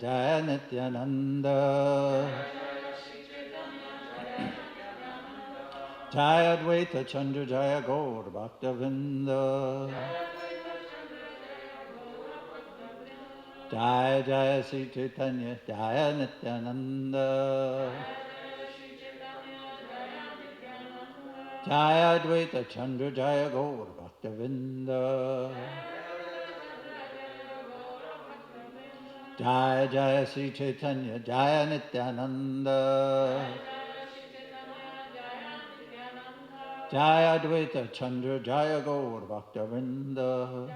Jaya Nityananda Jaya Advaita Chandra Jaya Gaur Bhaktavinda Jaya Jaya Sri Chaitanya Jaya Nityananda Jaya Advaita Chandra Jaya Gaur Bhaktavinda Jaya Jaya Sri Chaitanya Jaya Nityananda Jaya Advaita Chandra Jaya Gaur Bhaktavinda.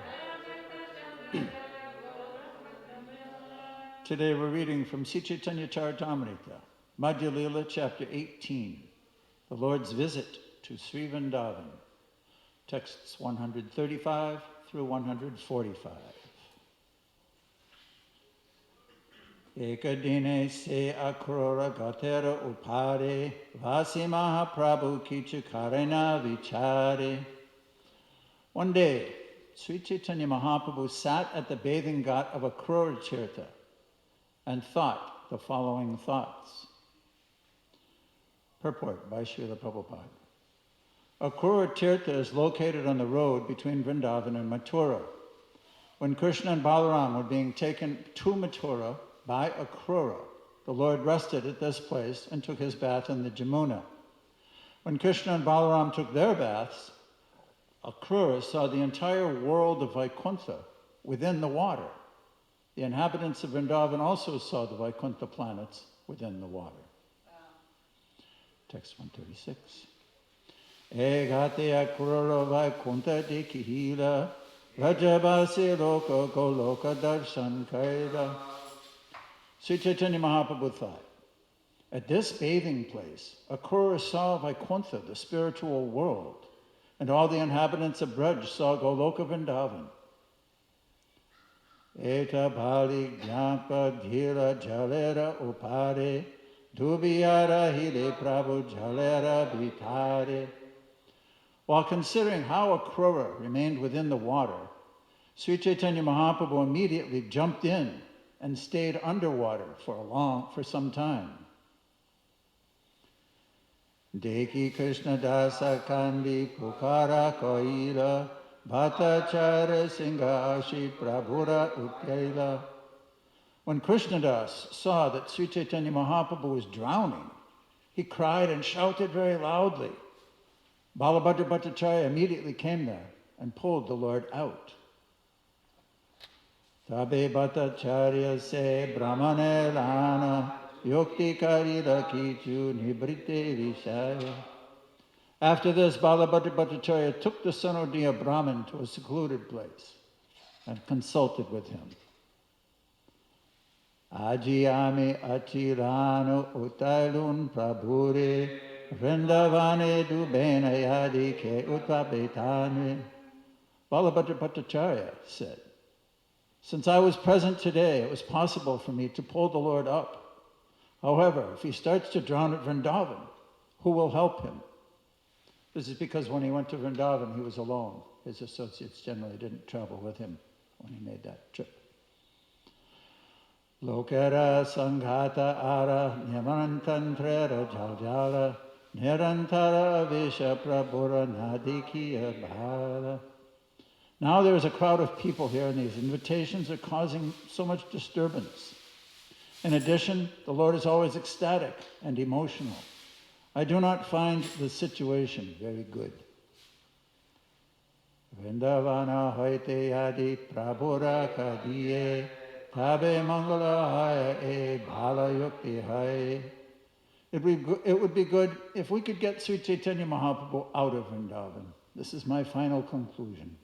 Today we're reading from Sri Chaitanya Charitamrita, Madhya Lila, chapter 18, the Lord's visit to Sri Vrindavan, texts 135 through 145. Ekadine se akrora gatera upare, vasi mahaprabhu kichu karena vichare. One day, Sri Chaitanya Mahaprabhu sat at the bathing ghat of Akrura Tirtha and thought the following thoughts. Purport by Srila Prabhupada. Akrura Tirtha is located on the road between Vrindavan and Mathura. When Krishna and Balaram were being taken to Mathura by Akrura, the Lord rested at this place and took his bath in the Jamuna. When Krishna and Balaram took their baths, Akrura saw the entire world of Vaikuntha within the water. The inhabitants of Vrindavan also saw the Vaikuntha planets within the water. Text 136. Egate Akrura Vaikuntha Dikihila Rajabasi Loka Goloka Darshan Kaida. Sri Chaitanya Mahaprabhu thought, at this bathing place, Akrura saw Vaikuntha, the spiritual world, and all the inhabitants of Braj saw Goloka Vrindavan. Eta bhali jnapa dhira jalera upare, dubiyara hile prabhu jalera vitare. While considering how Akrura remained within the water, Sri Chaitanya Mahaprabhu immediately jumped in and stayed underwater for some time. Deki Krishna dasa kandi pukara koila bhattacharya singhashi prabhura utkaila. When Krishnadas saw that Sri Chaitanya Mahaprabhu was drowning, he cried and shouted very loudly. Balabhadra Bhattacharya immediately came there and pulled the Lord out. Tabe Bhattacharya se brahmane lana yukti karila kichu nibrite vishaya. After this, Balabhadra Bhattacharya took the Sanodiya Brahmin to a secluded place and consulted with him. Ajiyami achirano utailun prabhure vrindavane dubena yadi ke utpapetane. Balabhadra Bhattacharya said, since I was present today, it was possible for me to pull the Lord up. However, if he starts to drown at Vrindavan, who will help him? This is because when he went to Vrindavan, he was alone. His associates generally didn't travel with him when he made that trip. Lokara sanghata ara nyamantantrera jaljala nirantara visha prabhura nadikiya bhala. Now there is a crowd of people here, and these invitations are causing so much disturbance. In addition, the Lord is always ecstatic and emotional. I do not find the situation very good. Vrindavana hoite yadi prabhura kadiye tabe mangala haya e bhala yukti hai. It would be good if we could get Sri Chaitanya Mahaprabhu out of Vrindavan. This is my final conclusion.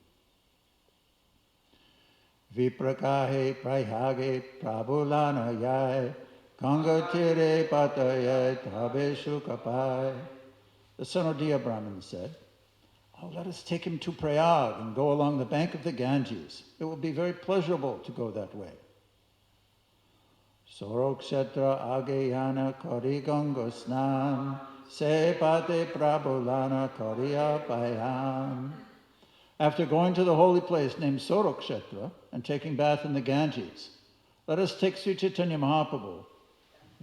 Viprakahe prayage prabhulana yai Gangatire pataya tabe shukapai. The Sanodiya Brahmin said, oh, let us take him to Prayag and go along the bank of the Ganges. It will be very pleasurable to go that way. Sorokshetra agayana kari ganga snan se pate prabhulana kariya payam. After going to the holy place named Sorokshetra and taking bath in the Ganges, Let us take Sri Chaitanya Mahaprabhu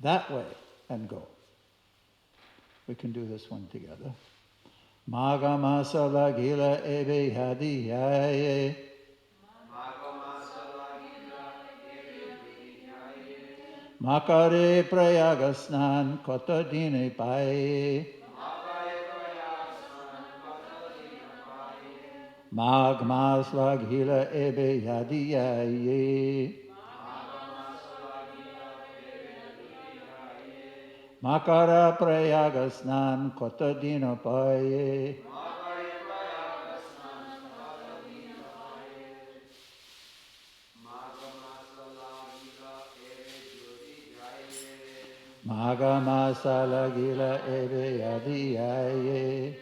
that way and go. We can do this one together. Maga masala gila ebe hadi yaye. Makare prayagasnan kota dine paye. Mag masla gila ebe hadi yaye. Makara prayagasnan kota dina paye. Maga masala gila ebe yadiyaye.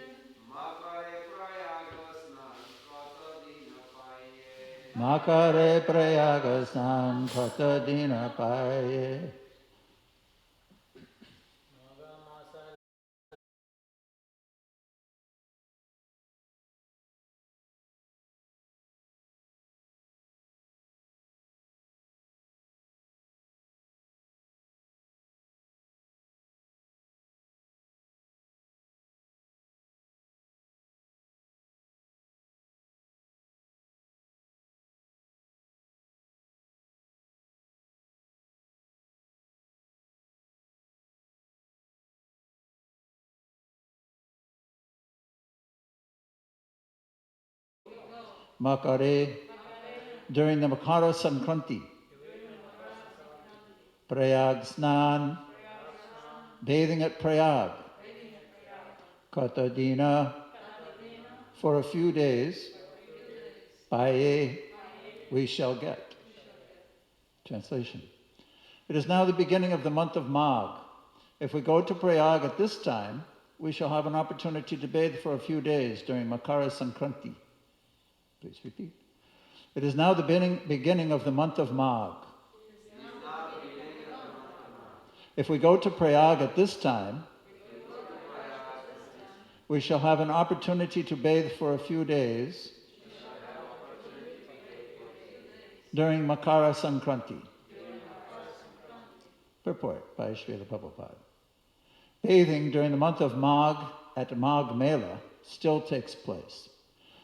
Makare prayagasnan kota dina paye. Makare, during the Makara Sankranti, Prayag Snan, bathing at Prayag, Katadina, for a few days, Paye, we shall get. Translation. It is now the beginning of the month of Magh. If we go to Prayag at this time, we shall have an opportunity to bathe for a few days during Makara Sankranti. Please repeat. It is now the beginning of the month of Magh. If we go to Prayag at this time, we shall have an opportunity to bathe for a few days during Makara Sankranti. Purport by Srila Prabhupada. Bathing during the month of Magh at Magh Mela still takes place.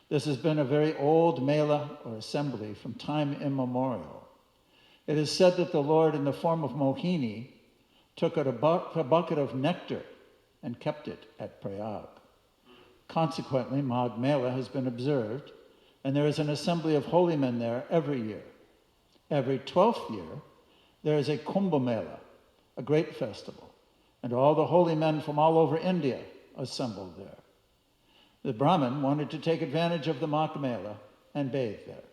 This has been a very old Mela or assembly from time immemorial. It is said that the Lord, in the form of Mohini, took a bucket of nectar and kept it at Prayag. Consequently, Magh Mela has been observed, and there is an assembly of holy men there every year. Every 12th year, there is a Kumbh Mela, a great festival, and all the holy men from all over India assembled there. The Brahmin wanted to take advantage of the Magh Mela and bathe there.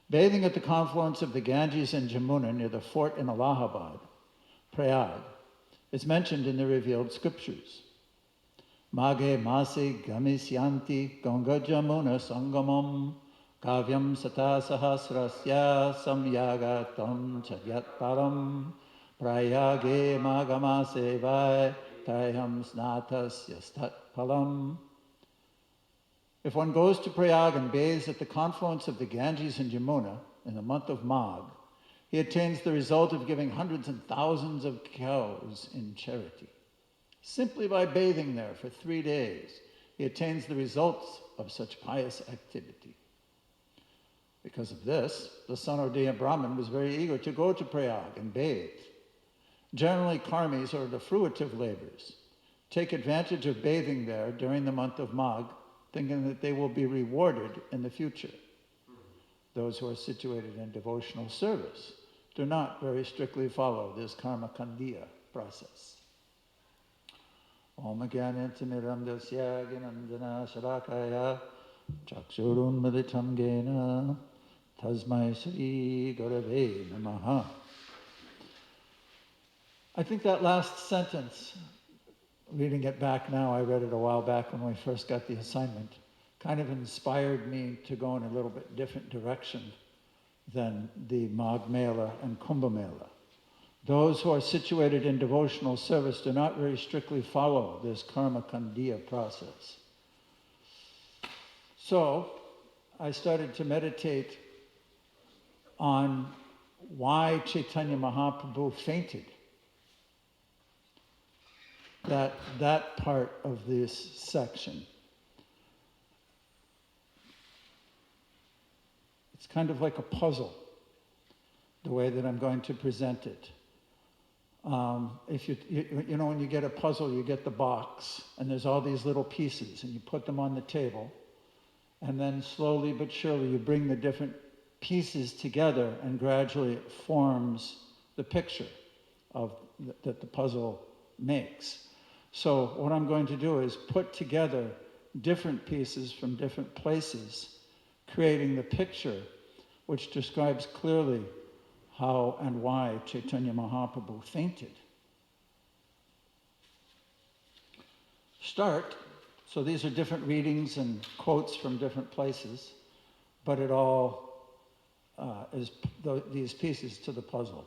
Bathing at the confluence of the Ganges and Jamuna near the fort in Allahabad, Prayag, is mentioned in the revealed scriptures. Maghe masi gamisyanti Ganga Jamuna sangamam kavyam sata sahasrasya samyagatam chadyat param prayage magamase vai tayam snatasya stat palam. If one goes to Prayag and bathes at the confluence of the Ganges and Jamuna in the month of Magh, he attains the result of giving hundreds and thousands of cows in charity. Simply by bathing there for 3 days, he attains the results of such pious activity. Because of this, the Sanodiya Brahmin was very eager to go to Prayag and bathe. Generally, karmis, or the fruitive laborers, take advantage of bathing there during the month of Magh, thinking that they will be rewarded in the future. Those who are situated in devotional service do not very strictly follow this karma kandiya process. Om Gyanantimiram Dasya Ginandana Shalakaya Chakshurun Militam Gena Tasmai Sri Gurave Namaha. I think that last sentence, reading it back now, I read it a while back when we first got the assignment, kind of inspired me to go in a little bit different direction than the Magh Mela and Kumbh Mela. Those who are situated in devotional service do not very strictly follow this karma kandiya process. So I started to meditate on why Chaitanya Mahaprabhu fainted. That part of this section. It's kind of like a puzzle, the way that I'm going to present it. If you know, when you get a puzzle, you get the box, and there's all these little pieces, and you put them on the table, and then slowly but surely you bring the different pieces together, and gradually it forms the picture of that the puzzle makes. So what I'm going to do is put together different pieces from different places, creating the picture which describes clearly how and why Chaitanya Mahaprabhu fainted. So these are different readings and quotes from different places, but it all is these pieces to the puzzle.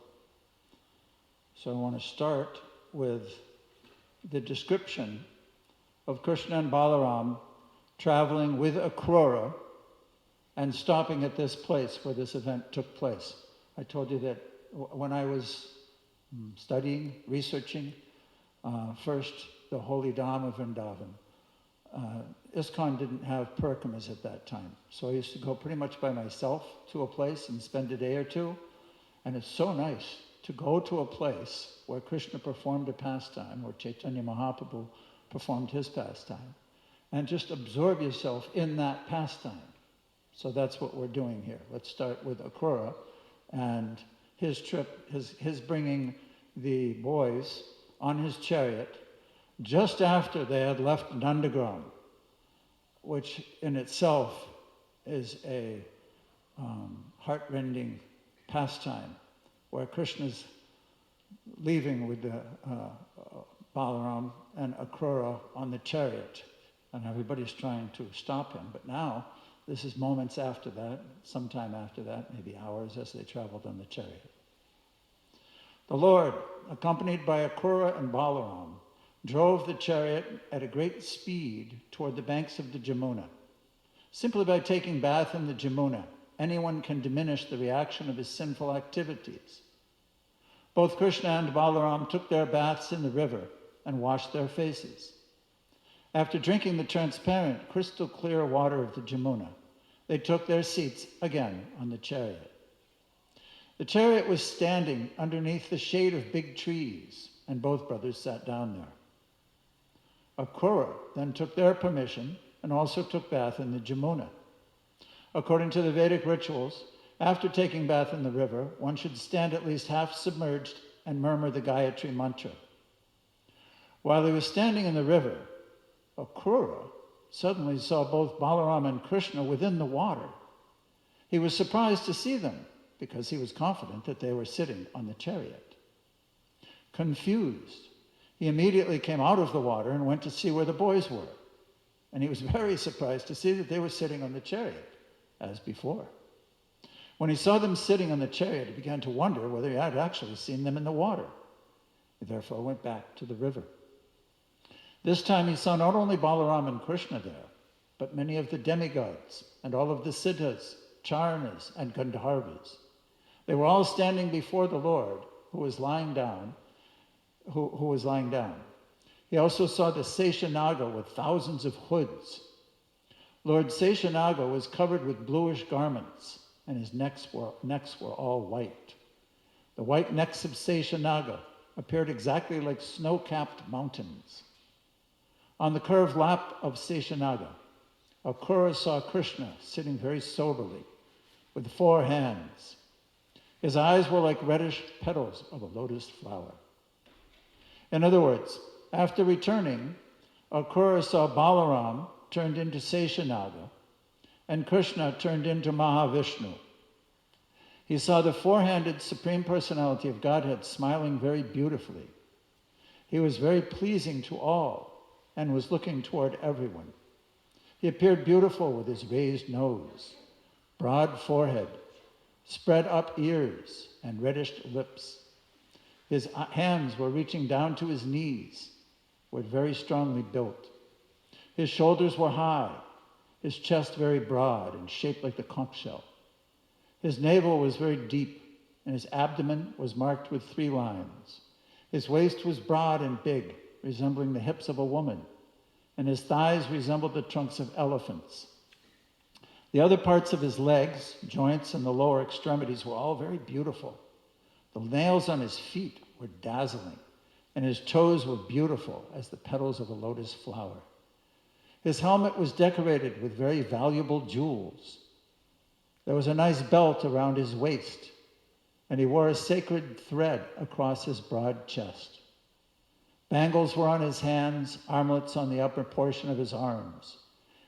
So I want to start with the description of Krishna and Balaram traveling with Akrura and stopping at this place where this event took place. I told you that when I was studying, researching, first the holy Dham of Vrindavan, ISKCON didn't have parikramas at that time. So I used to go pretty much by myself to a place and spend a day or two. And it's so nice to go to a place where Krishna performed a pastime, where Chaitanya Mahaprabhu performed his pastime, and just absorb yourself in that pastime. So that's what we're doing here. Let's start with Akrura and his trip, his bringing the boys on his chariot just after they had left Nandagram, which in itself is a heartrending pastime, where Krishna's leaving with the Balaram and Akrura on the chariot, and everybody's trying to stop him. But now, this is moments after that, sometime after that, maybe hours as they traveled on the chariot. The Lord, accompanied by Akrura and Balaram, drove the chariot at a great speed toward the banks of the Jamuna. Simply by taking bath in the Jamuna, anyone can diminish the reaction of his sinful activities. Both Krishna and Balaram took their baths in the river and washed their faces. After drinking the transparent, crystal clear water of the Jamuna, they took their seats again on the chariot. The chariot was standing underneath the shade of big trees, and both brothers sat down there. Akrura then took their permission and also took bath in the Jamuna. According to the Vedic rituals, after taking bath in the river, one should stand at least half submerged and murmur the Gayatri mantra. While he was standing in the river, Akrura suddenly saw both Balaram and Krishna within the water. He was surprised to see them because he was confident that they were sitting on the chariot. Confused, he immediately came out of the water and went to see where the boys were. And he was very surprised to see that they were sitting on the chariot, as before. When he saw them sitting on the chariot, he began to wonder whether he had actually seen them in the water. He therefore went back to the river. This time he saw not only Balaram and Krishna there, but many of the demigods and all of the siddhas, charnas, and gandharvas. They were all standing before the Lord, who was lying down. He also saw the Seshanaga with thousands of hoods. Lord Seshanaga was covered with bluish garments, and his necks were all white. The white necks of Seshanaga appeared exactly like snow-capped mountains. On the curved lap of Seshanaga, Akrura saw Krishna sitting very soberly, with 4 hands. His eyes were like reddish petals of a lotus flower. In other words, after returning, Akrura saw Balaram turned into Seshanaga, and Krishna turned into Mahavishnu. He saw the 4-handed Supreme Personality of Godhead smiling very beautifully. He was very pleasing to all and was looking toward everyone. He appeared beautiful with his raised nose, broad forehead, spread up ears, and reddish lips. His hands were reaching down to his knees, were very strongly built. His shoulders were high, his chest very broad and shaped like the conch shell. His navel was very deep, and his abdomen was marked with 3 lines. His waist was broad and big, resembling the hips of a woman, and his thighs resembled the trunks of elephants. The other parts of his legs, joints, and the lower extremities were all very beautiful. The nails on his feet were dazzling, and his toes were beautiful as the petals of a lotus flower. His helmet was decorated with very valuable jewels. There was a nice belt around his waist, and he wore a sacred thread across his broad chest. Bangles were on his hands, armlets on the upper portion of his arms.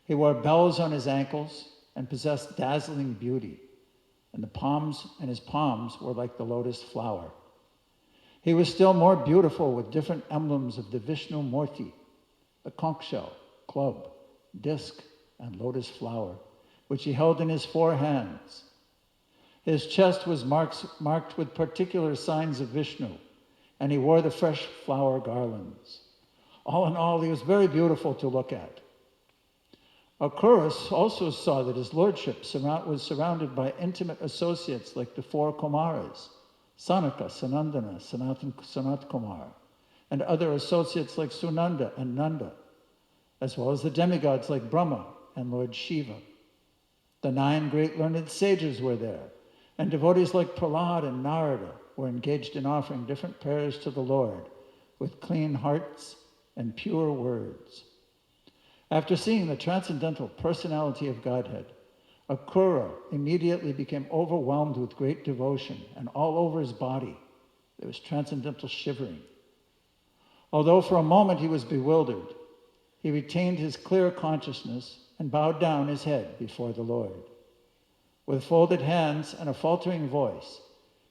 He wore bells on his ankles and possessed dazzling beauty, and his palms were like the lotus flower. He was still more beautiful with different emblems of the Vishnu Murti, the conch shell, club, disc, and lotus flower, which he held in his 4 hands. His chest was marked with particular signs of Vishnu, and he wore the fresh flower garlands. All in all, he was very beautiful to look at. Akrura also saw that his lordship was surrounded by intimate associates like the 4 Kumaras, Sanaka, Sanandana, Sanat Kumar, and other associates like Sunanda and Nanda, as well as the demigods like Brahma and Lord Shiva. The 9 great learned sages were there, and devotees like Prahlad and Narada were engaged in offering different prayers to the Lord with clean hearts and pure words. After seeing the transcendental personality of Godhead, Akrura immediately became overwhelmed with great devotion, and all over his body there was transcendental shivering. Although for a moment he was bewildered, he retained his clear consciousness and bowed down his head before the Lord. With folded hands and a faltering voice,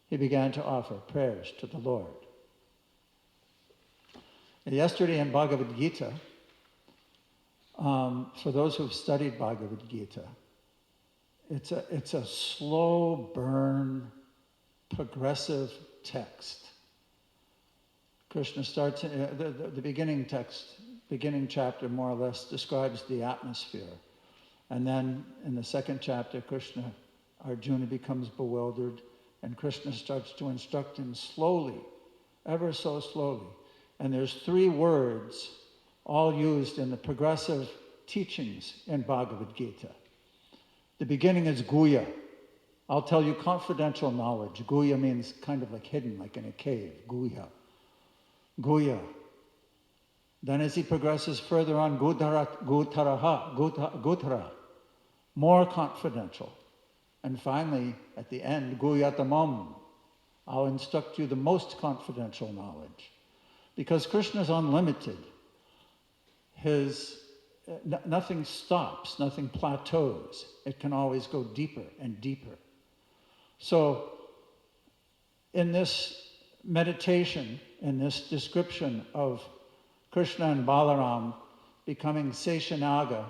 he began to offer prayers to the Lord. Yesterday in Bhagavad Gita, for those who've studied Bhagavad Gita, it's a slow burn, progressive text. Krishna starts, the beginning text, beginning chapter more or less describes the atmosphere. And then in the second chapter, Arjuna becomes bewildered, and Krishna starts to instruct him slowly, ever so slowly. And there's 3 words all used in the progressive teachings in Bhagavad Gita. The beginning is Guya. I'll tell you confidential knowledge. Guya means kind of like hidden, like in a cave. Guya. Guya. Then as he progresses further on, Gutara, more confidential. And finally, at the end, Guyatamam, I'll instruct you the most confidential knowledge. Because Krishna is unlimited. Nothing stops, nothing plateaus. It can always go deeper and deeper. So, in this meditation, in this description of Krishna and Balaram becoming Seshanaga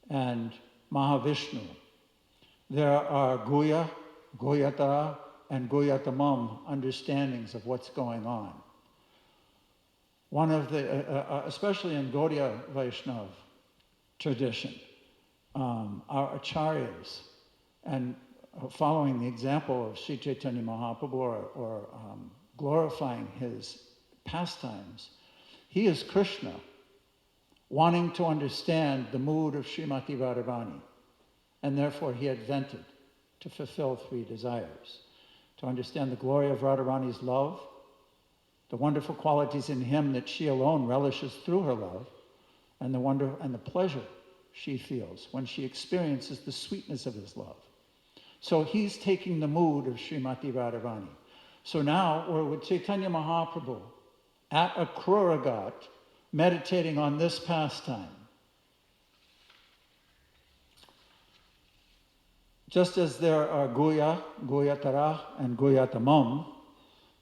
and Mahavishnu, there are Guya, Guyatara, and Guyatamam understandings of what's going on. One of the, especially in Gaudiya Vaishnava tradition, our acharyas, and following the example of Sri Chaitanya Mahaprabhu or glorifying his pastimes, he is Krishna, wanting to understand the mood of Srimati Radharani, and therefore he invented to fulfill 3 desires: to understand the glory of Radharani's love, the wonderful qualities in him that she alone relishes through her love, and the wonder and the pleasure she feels when she experiences the sweetness of his love. So he's taking the mood of Srimati Radharani. So now we're with Chaitanya Mahaprabhu at Akrura Ghat, meditating on this pastime. Just as there are Guya, Guyatara, and Guyatamam,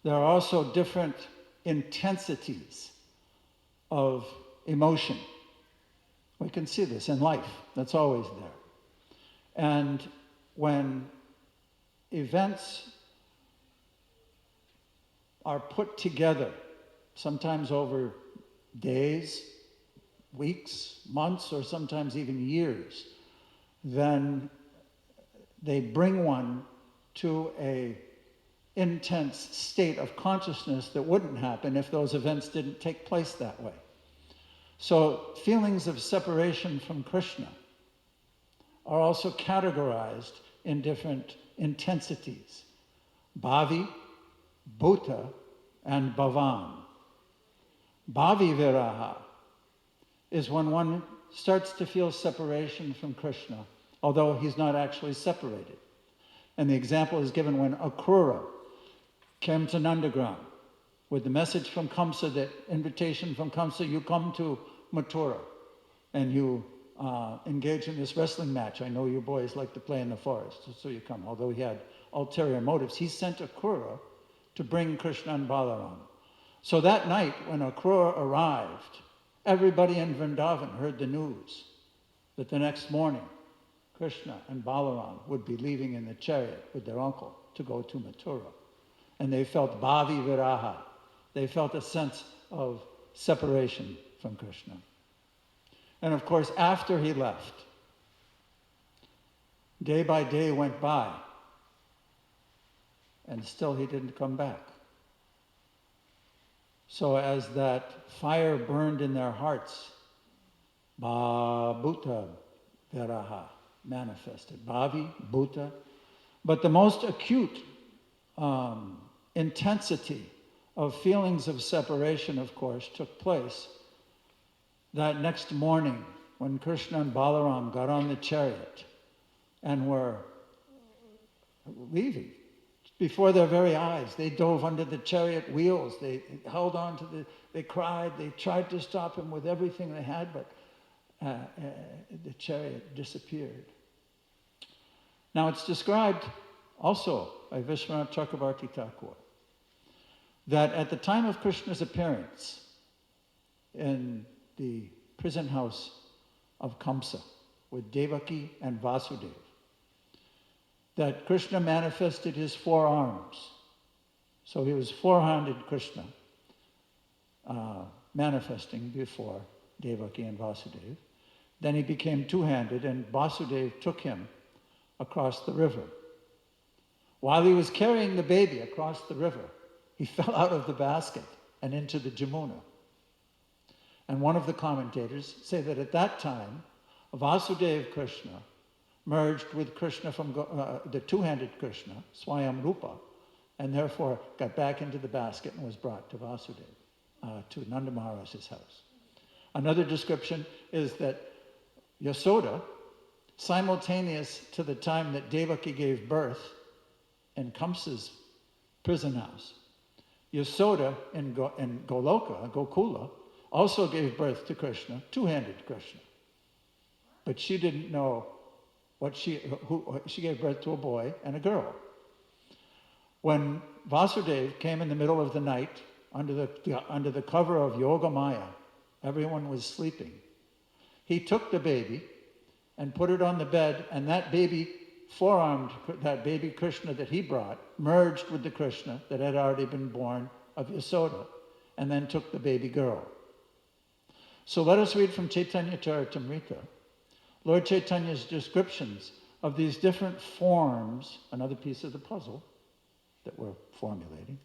there are also different intensities of emotion. We can see this in life. That's always there. And when events are put together, sometimes over days, weeks, months, or sometimes even years, then they bring one to a intense state of consciousness that wouldn't happen if those events didn't take place that way. So feelings of separation from Krishna are also categorized in different intensities. Bhavi, Bhuta, and Bhavan. Bhavi Viraha is when one starts to feel separation from Krishna, although he's not actually separated. And the example is given when Akrura came to Nandagram with the message from Kamsa, that invitation from Kamsa, you come to Mathura and you engage in this wrestling match. I know you boys like to play in the forest, so you come. Although he had ulterior motives, he sent Akrura to bring Krishna and Balaram. So that night when Akrura arrived, everybody in Vrindavan heard the news that the next morning Krishna and Balaram would be leaving in the chariot with their uncle to go to Mathura. And they felt bhavi viraha. They felt a sense of separation from Krishna. And of course, after he left, day by day went by, and still he didn't come back. So as that fire burned in their hearts, bhuta viraha manifested. Bhavi, bhuta. But the most acute intensity of feelings of separation, of course, took place that next morning when Krishna and Balaram got on the chariot and were leaving. Before their very eyes, they dove under the chariot wheels, they held on to they cried, they tried to stop him with everything they had, but the chariot disappeared. Now it's described also by Vishwanath Chakravarti Thakur that at the time of Krishna's appearance in the prison house of Kamsa with Devaki and Vasudeva, that Krishna manifested his four arms. So he was four-handed Krishna, manifesting before Devaki and Vasudeva. Then he became two-handed, and Vasudeva took him across the river. While he was carrying the baby across the river, he fell out of the basket and into the Jamuna. And one of the commentators say that at that time, Vasudeva Krishna merged with Krishna from the two-handed Krishna, Swayam Rupa, and therefore got back into the basket and was brought to Vasudeva, to Nanda Maharaj's house. Another description is that Yasoda, simultaneous to the time that Devaki gave birth in Kamsa's prison house, Yasoda in Goloka, Gokula, also gave birth to Krishna, two-handed Krishna. But she didn't know she gave birth to a boy and a girl. When Vasudeva came in the middle of the night, under the cover of Yoga Maya, everyone was sleeping. He took the baby and put it on the bed, and that baby that baby Krishna that he brought merged with the Krishna that had already been born of Yasoda, and then took the baby girl. So let us read from Chaitanya Charitamrita, Lord Chaitanya's descriptions of these different forms, another piece of the puzzle that we're formulating,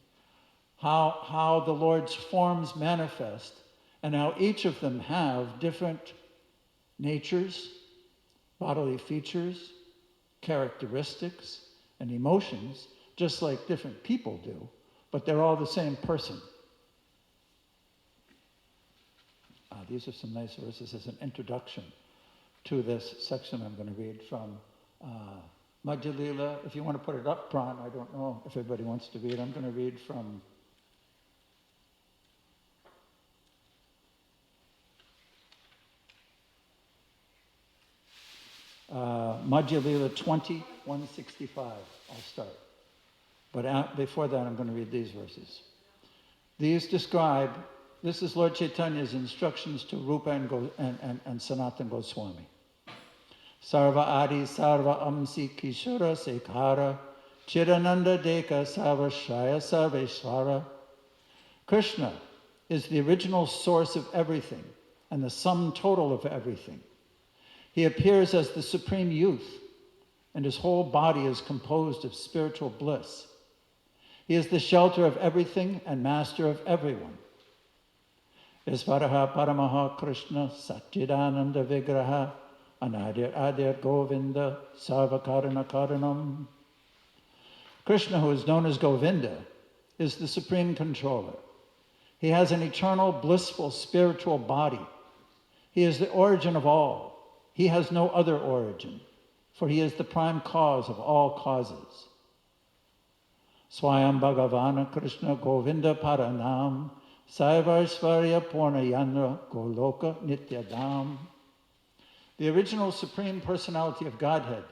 how the Lord's forms manifest, and how each of them have different natures, bodily features, characteristics, and emotions, just like different people do, but they're all the same person. These are some nice verses as an introduction to this section I'm going to read from Madhya Lila. If you want to put it up, Pran, I don't know if everybody wants to read. I'm going to read from Madhya Lila 20, 165. I'll start. But before that, I'm going to read these verses. These describe, this is Lord Chaitanya's instructions to Rupa and Sanatana Goswami. Sarva Adi Sarva Amsi Kishora Sekhara Chirananda Deka Sarva Shaya Sarveshvara. Krishna is the original source of everything and the sum total of everything. He appears as the supreme youth, and his whole body is composed of spiritual bliss. He is the shelter of everything and master of everyone. Isvaraha Paramaha Krishna Satchidananda Vigraha Anadir Adir Govinda Sarvakarana Karanam. Krishna, who is known as Govinda, is the supreme controller. He has an eternal, blissful, spiritual body. He is the origin of all. He has no other origin, for he is the prime cause of all causes. Swayam Bhagavana Krishna Govinda Paranam Saivarsvarya Purna Yandra Goloka Nityadam. The original Supreme Personality of Godhead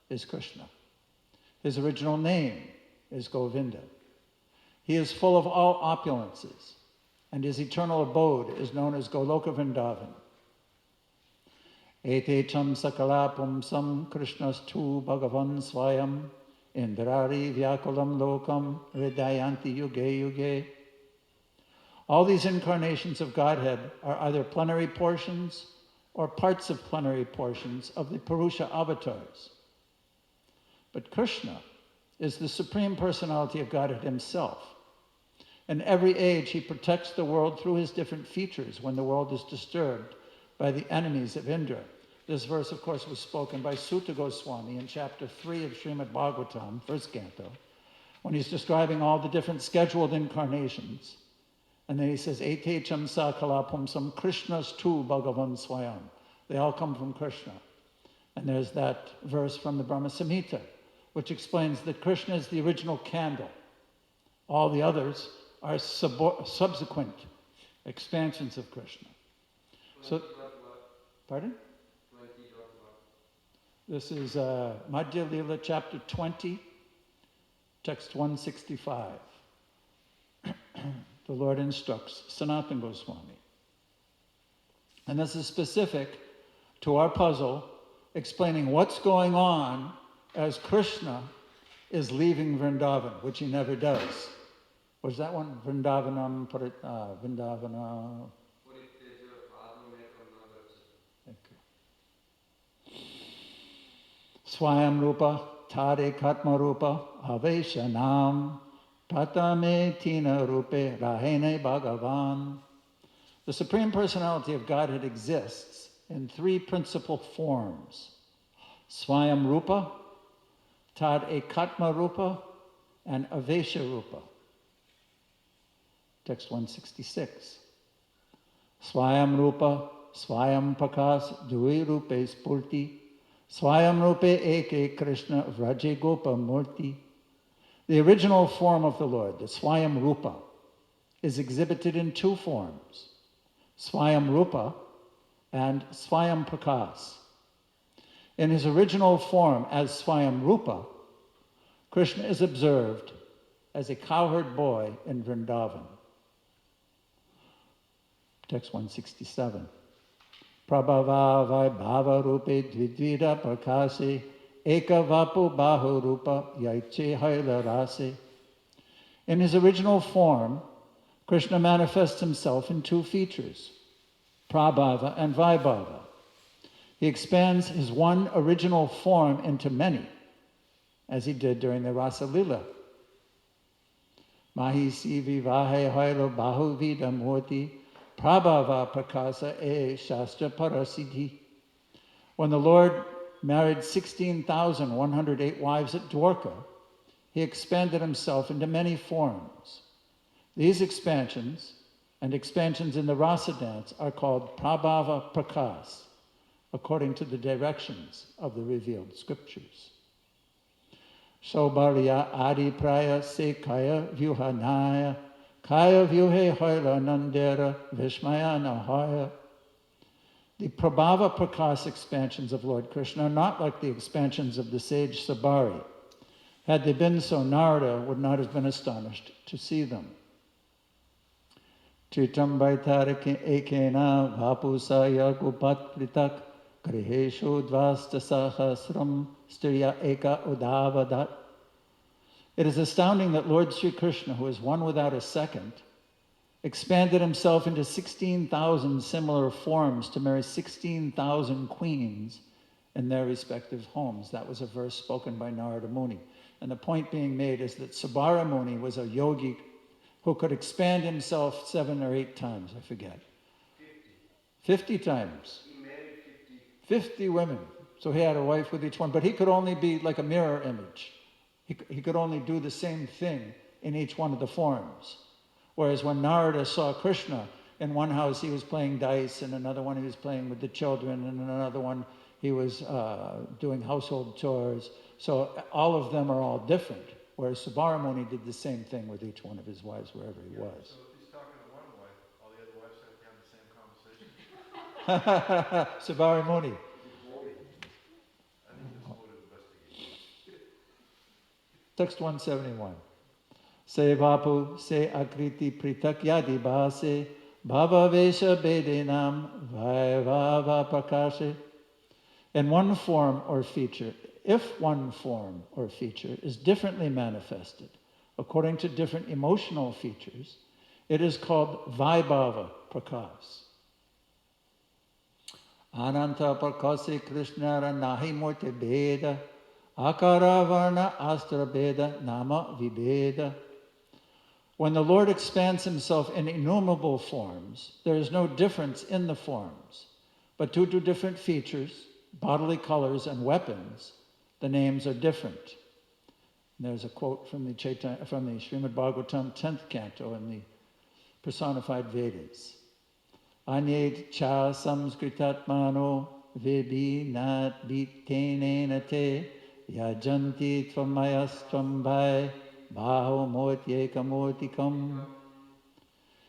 is Krishna. His original name is Govinda. He is full of all opulences, and his eternal abode is known as Goloka Vrindavan. Ete cham sakala pumsam Krishnas tu Bhagavan Swayam Indrari Vyakulam Lokam Hridayanti Yuge Yuge. All these incarnations of Godhead are either plenary portions or parts of plenary portions of the Purusha avatars. But Krishna is the Supreme Personality of Godhead himself. In every age, he protects the world through his different features when the world is disturbed by the enemies of Indra. This verse, of course, was spoken by Sutta Goswami in chapter 3 of Srimad Bhagavatam, first canto, when he's describing all the different scheduled incarnations. And then he says, Ete chamsa kalapumsam Krishnas tu Bhagavan Swayam. They all come from Krishna. And there's that verse from the Brahma Samhita, which explains that Krishna is the original candle. All the others are subsequent expansions of Krishna. So, pardon? This is Madhya Lila chapter 20, text 165. The Lord instructs Sanatana Goswami. And this is specific to our puzzle, explaining what's going on as Krishna is leaving Vrindavan, which he never does. Was that one? Vrindavanam, Vrindavana. Swayam Rupa, Tare Katma Rupa, Aveshanam, Patame Tina Rupe, Rahene Bhagavan. The Supreme Personality of Godhead exists in three principal forms: Swayam Rupa, Tad Ekatma Rupa, and Avesha Rupa. Text 166. Swayam Rupa, Swayam Pakas, Dui Rupe Spurti, Swayam Rupe Eke Krishna Vraje Gopa Murti. The original form of the Lord, the Swayam Rupa, is exhibited in two forms: Swayam Rupa and Swayam Prakas. In his original form as Swayam Rupa, Krishna is observed as a cowherd boy in Vrindavan. Text 167. Prabhava Vaibhava Rupe Dvidvida Prakase Eka Vapu Bahu Rupa Yaiche Haila Rase. In his original form, Krishna manifests himself in two features, Prabhava and Vaibhava. He expands his one original form into many, as he did during the Rasa Lila. Mahisi Vivahe Haila Bahu Vida Murti Prabhava Prakasa E Shastra Parasiddhi. When the Lord married 16,108 wives at Dwarka, he expanded himself into many forms. These expansions and expansions in the Rasa dance are called Prabhava Prakas, according to the directions of the revealed scriptures. Sobarya Adi Praya Se Kaya Vyuhanaya Kaya Vyuhe Hoila Nandera Vishmaya Nahaya. The Prabhava Prakas expansions of Lord Krishna are not like the expansions of the sage Sabari. Had they been so, Narada would not have been astonished to see them. Chitam Baitarike Ekena Vapusaya Gupat Pritak Griheshu Dvasta Sahasram Stirya Eka Udavadat. It is astounding that Lord Sri Krishna, who is one without a second, expanded himself into 16,000 similar forms to marry 16,000 queens in their respective homes. That was a verse spoken by Narada Muni. And the point being made is that Sabara Muni was a yogi who could expand himself 7 or 8 times, I forget. 50 times. He married 50 women. So he had a wife with each one, but he could only be like a mirror image. He could only do the same thing in each one of the forms. Whereas when Narada saw Krishna, in one house he was playing dice, in another one he was playing with the children, and in another one he was doing household chores. So all of them are all different. Whereas Subbaramuni did the same thing with each one of his wives wherever he was. So if he's talking to one wife, all the other wives have to have the same conversation? Subbaramuni. I think this would investigate. Text 171. Se vapu se akriti pritak yadi bhase bhavavesha bedenam vaivava prakashe. In one form or feature, if one form or feature is differently manifested according to different emotional features, it is called vaibhava prakas. Ananta prakase krishnara nahi morte beda akara varna astra beda nama vibeda. When the Lord expands himself in innumerable forms, there is no difference in the forms, but due to different features, bodily colors, and weapons, the names are different. And there's a quote from the Srimad Bhagavatam 10th canto in the personified Vedas. Anyed cha samskritatmano vibhinat bhitenena te yajanti tvamayastvam vai baho mortyekamotikam.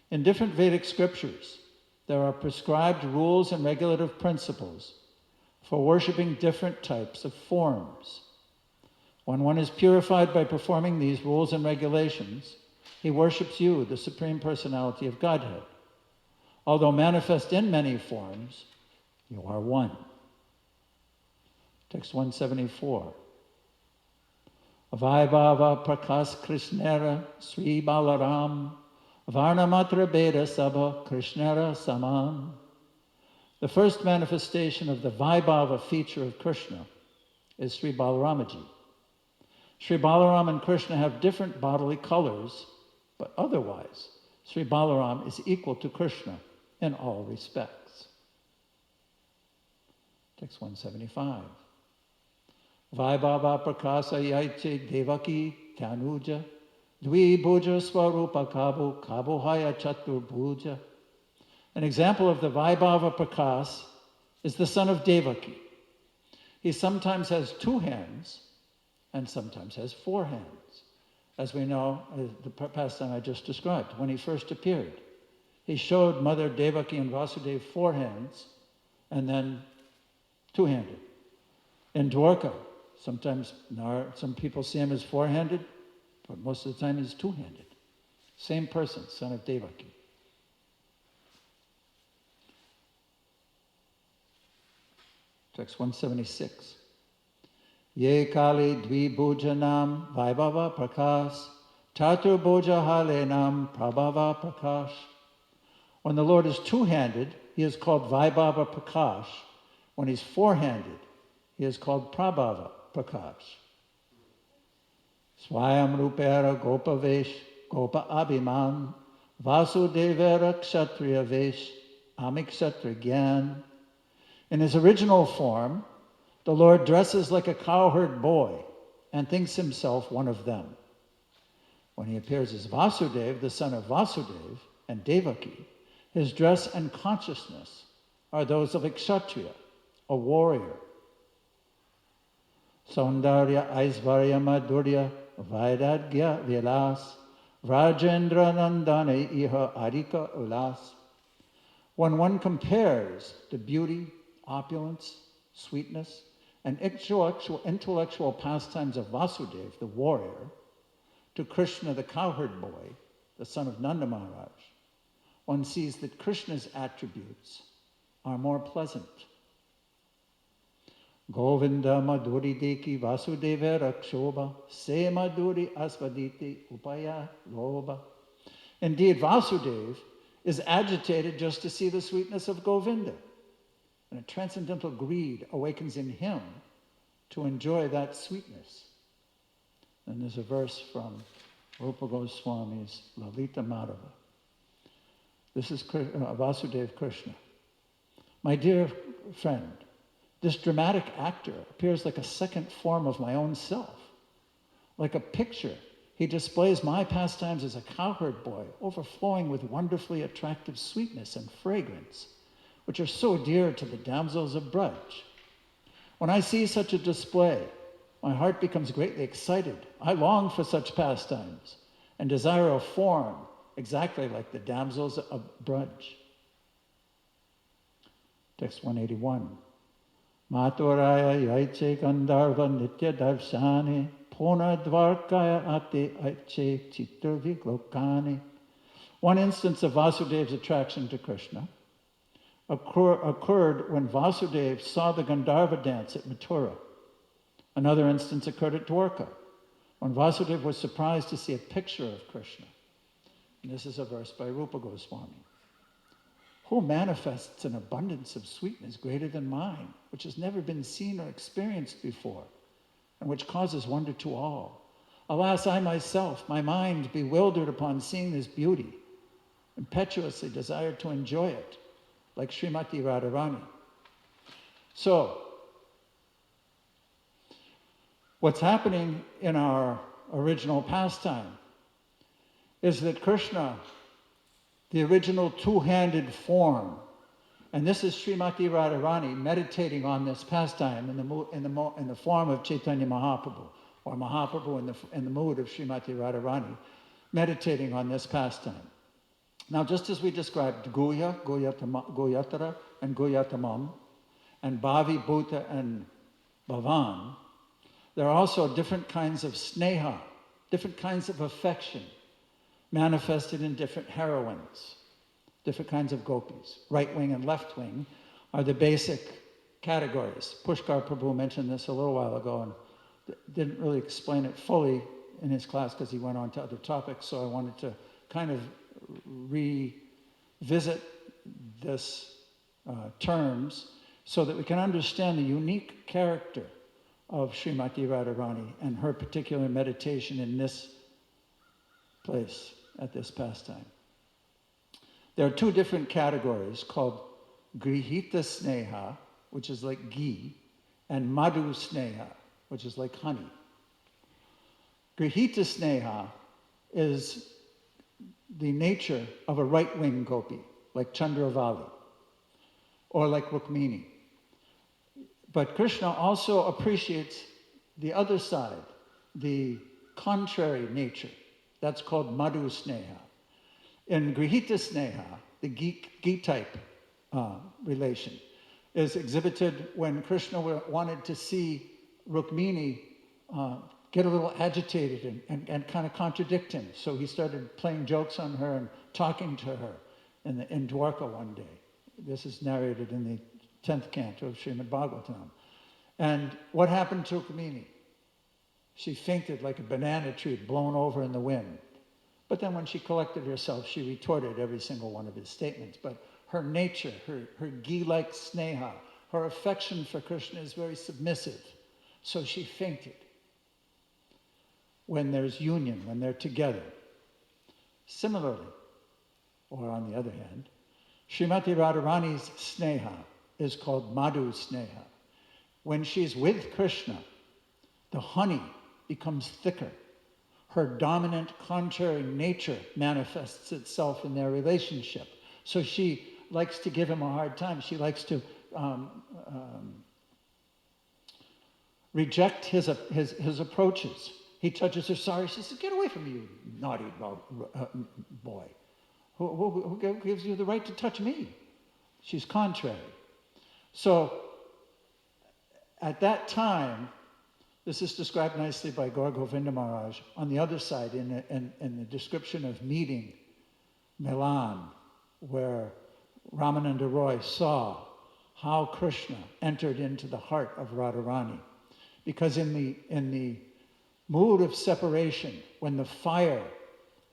In different Vedic scriptures, there are prescribed rules and regulative principles for worshipping different types of forms. When one is purified by performing these rules and regulations, he worships you, the Supreme Personality of Godhead. Although manifest in many forms, you are one. Text 174. Vaibhava prakas krishnera Sri Balaram Varnamatra Beda Sabha Krishnera Saman. The first manifestation of the Vaibhava feature of Krishna is Sri Balaramaji. Sri Balaram and Krishna have different bodily colors, but otherwise, Sri Balaram is equal to Krishna in all respects. Text 175. Vaibhava prakasa yaiche devaki tanuja dvi bhuja swarupa kabo haya chatur bhuja. An example of the Vaibhava Prakas is the son of Devaki. He sometimes has 2 hands and sometimes has 4 hands. As we know, the pastime I just described, when he first appeared, he showed Mother Devaki and Vasudeva 4 hands and then 2-handed. In Dwarka, sometimes some people see him as 4-handed, but most of the time he's 2-handed. Same person, son of Devaki. Text 176. Ye kali dvi bhujanam vaibhava prakas tatur bhuja halenam prabhava prakash. When the Lord is 2-handed, he is called Vaibhava Prakash. When he's 4-handed, he is called Prabhava Prakash. Swayam rupera gopa vesh gopa abhiman vasudevera kshatriya vesh amikshatra gyan. In his original form, the Lord dresses like a cowherd boy and thinks himself one of them. When he appears as Vasudeva, the son of Vasudeva, and Devaki, his dress and consciousness are those of a kshatriya, a warrior. Saundarya aisvarya madhurya vaidagya vilas Rajendra nandane iha arika ulas. When one compares the beauty, opulence, sweetness, and intellectual pastimes of Vasudeva, the warrior, to Krishna, the cowherd boy, the son of Nanda Maharaj, one sees that Krishna's attributes are more pleasant. Govinda madhuri deki Vasudeva rakshobha se madhuri asvaditi upaya loba. Indeed, Vasudeva is agitated just to see the sweetness of Govinda. And a transcendental greed awakens in him to enjoy that sweetness. And there's a verse from Rupa Goswami's Lalita Madhava. This is Vasudeva Krishna. My dear friend, this dramatic actor appears like a second form of my own self. Like a picture, he displays my pastimes as a cowherd boy, overflowing with wonderfully attractive sweetness and fragrance, which are so dear to the damsels of Braj. When I see such a display, my heart becomes greatly excited. I long for such pastimes and desire a form exactly like the damsels of Braj. Text 181. Maturaya yaiche gandharva nitya darshani pona dvarkaya ate aiche chitta viglokani. One instance of Vasudeva's attraction to Krishna occurred when Vasudeva saw the Gandharva dance at Mathura. Another instance occurred at Dwarka, when Vasudeva was surprised to see a picture of Krishna. And this is a verse by Rupa Goswami. Who manifests an abundance of sweetness greater than mine, which has never been seen or experienced before, and which causes wonder to all? Alas, I myself, my mind bewildered upon seeing this beauty, impetuously desired to enjoy it, like Srimati Radharani. So, what's happening in our original pastime is that Krishna, the original two-handed form, and this is Srimati Radharani meditating on this pastime in the form of Chaitanya Mahaprabhu, or Mahaprabhu in the mood of Srimati Radharani, meditating on this pastime. Now, just as we described Guya, Guyatara, and Guyatamam, and Bhavi, Bhuta, and Bhavan, there are also different kinds of sneha, different kinds of affection, manifested in different heroines, different kinds of gopis. Right wing and left wing are the basic categories. Pushkar Prabhu mentioned this a little while ago and didn't really explain it fully in his class because he went on to other topics, so I wanted to kind of revisit this terms so that we can understand the unique character of Srimati Radharani and her particular meditation in this place at this pastime. There are two different categories called Grihita Sneha, which is like ghee, and Madhu Sneha, which is like honey. Grihita Sneha is the nature of a right-wing gopi, like Chandravali, or like Rukmini. But Krishna also appreciates the other side, the contrary nature. That's called Madhu Sneha. In Grihita Sneha, the ghee-type relation is exhibited when Krishna wanted to see Rukmini get a little agitated and kind of contradict him. So he started playing jokes on her and talking to her in Dwarka one day. This is narrated in the 10th canto of Srimad Bhagavatam. And what happened to Rukmini? She fainted like a banana tree blown over in the wind. But then when she collected herself, she retorted every single one of his statements. But her nature, her ghee-like sneha, her affection for Krishna is very submissive. So she fainted when there's union, when they're together. Similarly, or on the other hand, Srimati Radharani's sneha is called Madhu Sneha. When she's with Krishna, the honey becomes thicker. Her dominant contrary nature manifests itself in their relationship. So she likes to give him a hard time. She likes to reject his approaches. He touches her, sorry. She says, get away from me, you naughty boy. Who gives you the right to touch me? She's contrary. So at that time, this is described nicely by Gaur Govinda Maharaj. On the other side, in the description of meeting Milan, where Ramananda Roy saw how Krishna entered into the heart of Radharani. Because in the mood of separation, when the fire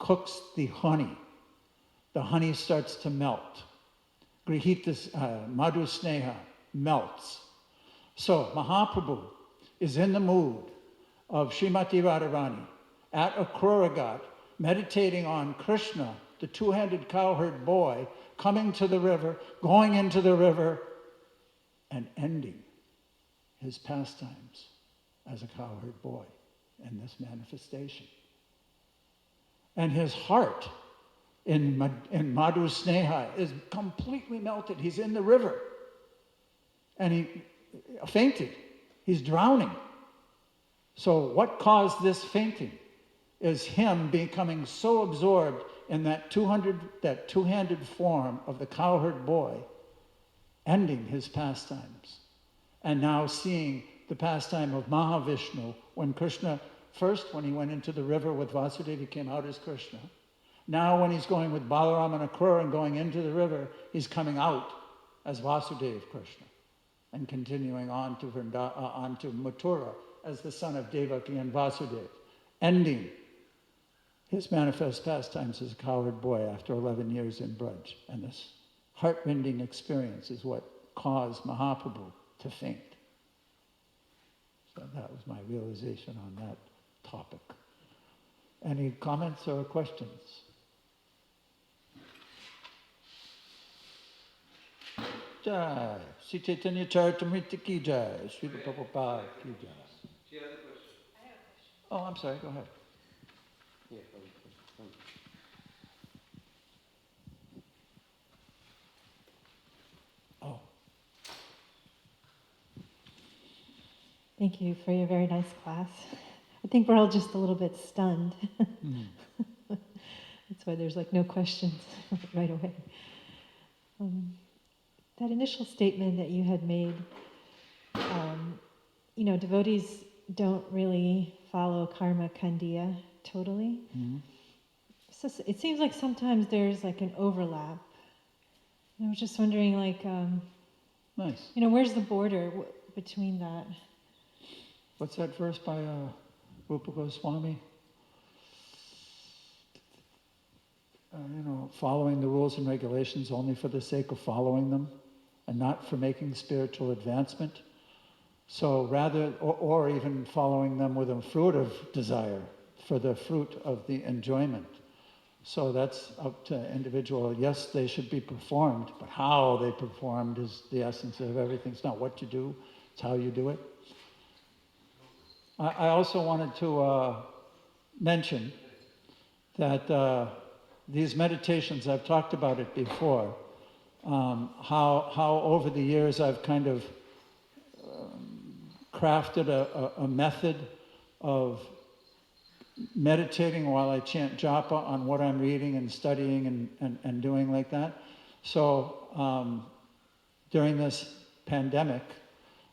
cooks the honey starts to melt. Grihita Madhu Sneha melts. So Mahaprabhu is in the mood of Srimati Radharani at Akrura Ghat, meditating on Krishna, the two-handed cowherd boy, coming to the river, going into the river, and ending his pastimes as a cowherd boy in this manifestation. And his heart in Madhu Sneha is completely melted. He's in the river. And he fainted. He's drowning. So what caused this fainting is him becoming so absorbed in that two-handed form of the cowherd boy, ending his pastimes. And now seeing the pastime of Mahavishnu, when Krishna, first when he went into the river with Vasudeva, he came out as Krishna. Now when he's going with Balaram and Akrura and going into the river, he's coming out as Vasudeva Krishna and continuing on to Mathura as the son of Devaki and Vasudeva, ending his manifest pastimes as a cowherd boy after 11 years in Braj. And this heart-rending experience is what caused Mahaprabhu to faint. So that was my realization on that topic. Any comments or questions? Jai. Sri Chaitanya Charitamrita ki jai. Srila Prabhupada ki jai. She has a question. Oh, I'm sorry, go ahead. Yeah, Oh. Thank you for your very nice class. I think we're all just a little bit stunned. That's why there's like no questions right away. That initial statement that you had made, devotees don't really follow karma kandiya totally. Mm-hmm. So it seems like sometimes there's like an overlap. And I was just wondering, Nice. where's the border between that? What's that verse by Rupa Goswami? Following the rules and regulations only for the sake of following them and not for making spiritual advancement. So rather, or even following them with a fruit of desire for the fruit of the enjoyment. So that's up to individual. Yes, they should be performed, but how they performed is the essence of everything. It's not what you do, it's how you do it. I also wanted to mention that these meditations, I've talked about it before, how over the years I've kind of crafted a method of meditating while I chant japa on what I'm reading and studying and doing like that. So during this pandemic,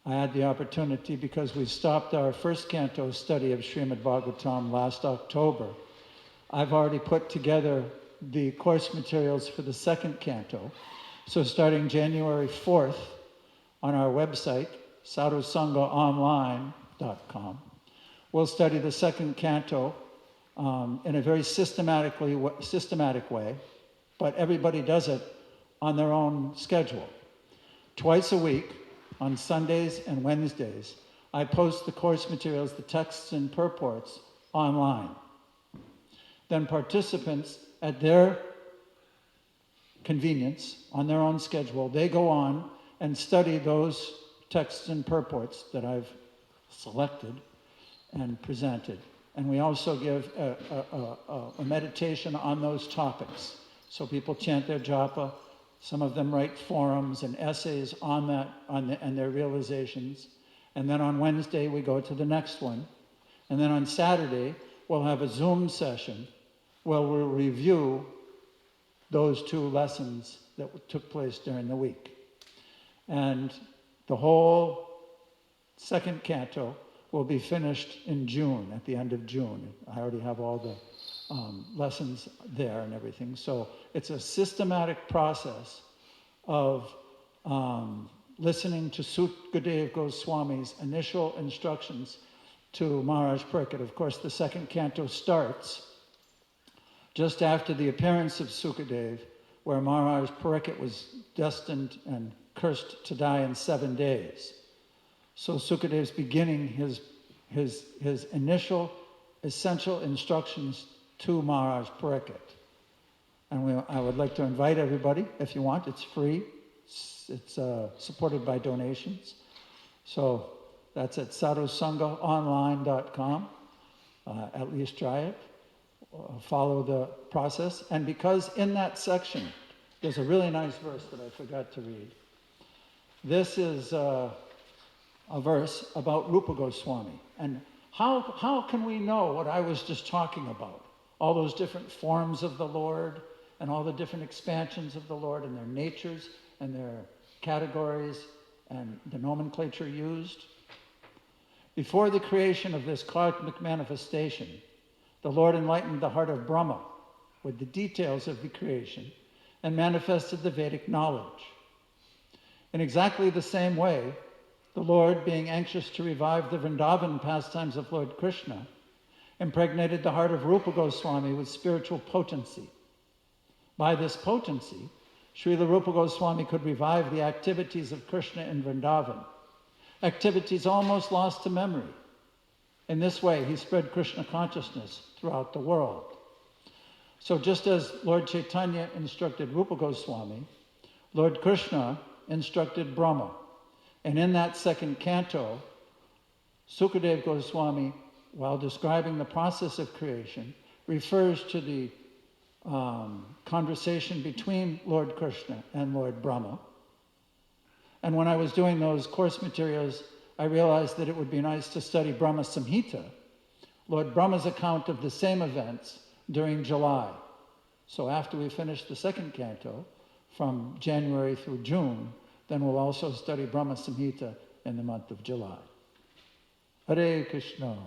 I had the opportunity, because we stopped our first canto study of Srimad Bhagavatam last October. I've already put together the course materials for the second canto. So starting January 4th on our website, sadhusangaonline.com, we'll study the second canto in a very systematic way, but everybody does it on their own schedule. Twice a week, on Sundays and Wednesdays, I post the course materials, the texts and purports, online. Then participants, at their convenience, on their own schedule, they go on and study those texts and purports that I've selected and presented. And we also give a meditation on those topics. So people chant their japa. Some of them write forums and essays on that, and their realizations. And then on Wednesday, we go to the next one. And then on Saturday, we'll have a Zoom session where we'll review those two lessons that took place during the week. And the whole second canto will be finished in June, at the end of June. I already have all the lessons there and everything. So it's a systematic process of listening to Sukadeva Goswami's initial instructions to Maharaj Pariksit. Of course, the second canto starts just after the appearance of Sukadeva, where Maharaj Pariksit was destined and cursed to die in 7 days. So Sukadeva's beginning his his initial essential instructions to Maharaj Pariksit. And I would like to invite everybody, if you want, it's free. It's supported by donations. So that's at sadhusangaonline.com. At least try it. Follow the process. And because in that section, there's a really nice verse that I forgot to read. This is a verse about Rupa Goswami. And how can we know what I was just talking about? All those different forms of the Lord and all the different expansions of the Lord and their natures and their categories and the nomenclature used. Before the creation of this cosmic manifestation, the Lord enlightened the heart of Brahma with the details of the creation and manifested the Vedic knowledge. In exactly the same way, the Lord, being anxious to revive the Vrindavan pastimes of Lord Krishna, impregnated the heart of Rupa Goswami with spiritual potency. By this potency, Srila Rupa Goswami could revive the activities of Krishna in Vrindavan, activities almost lost to memory. In this way, he spread Krishna consciousness throughout the world. So just as Lord Chaitanya instructed Rupa Goswami, Lord Krishna instructed Brahma. And in that second canto, Sukadeva Goswami, while describing the process of creation, refers to the conversation between Lord Krishna and Lord Brahma. And when I was doing those course materials, I realized that it would be nice to study Brahma Samhita, Lord Brahma's account of the same events during July. So after we finish the second canto, from January through June, then we'll also study Brahma Samhita in the month of July. Hare Krishna.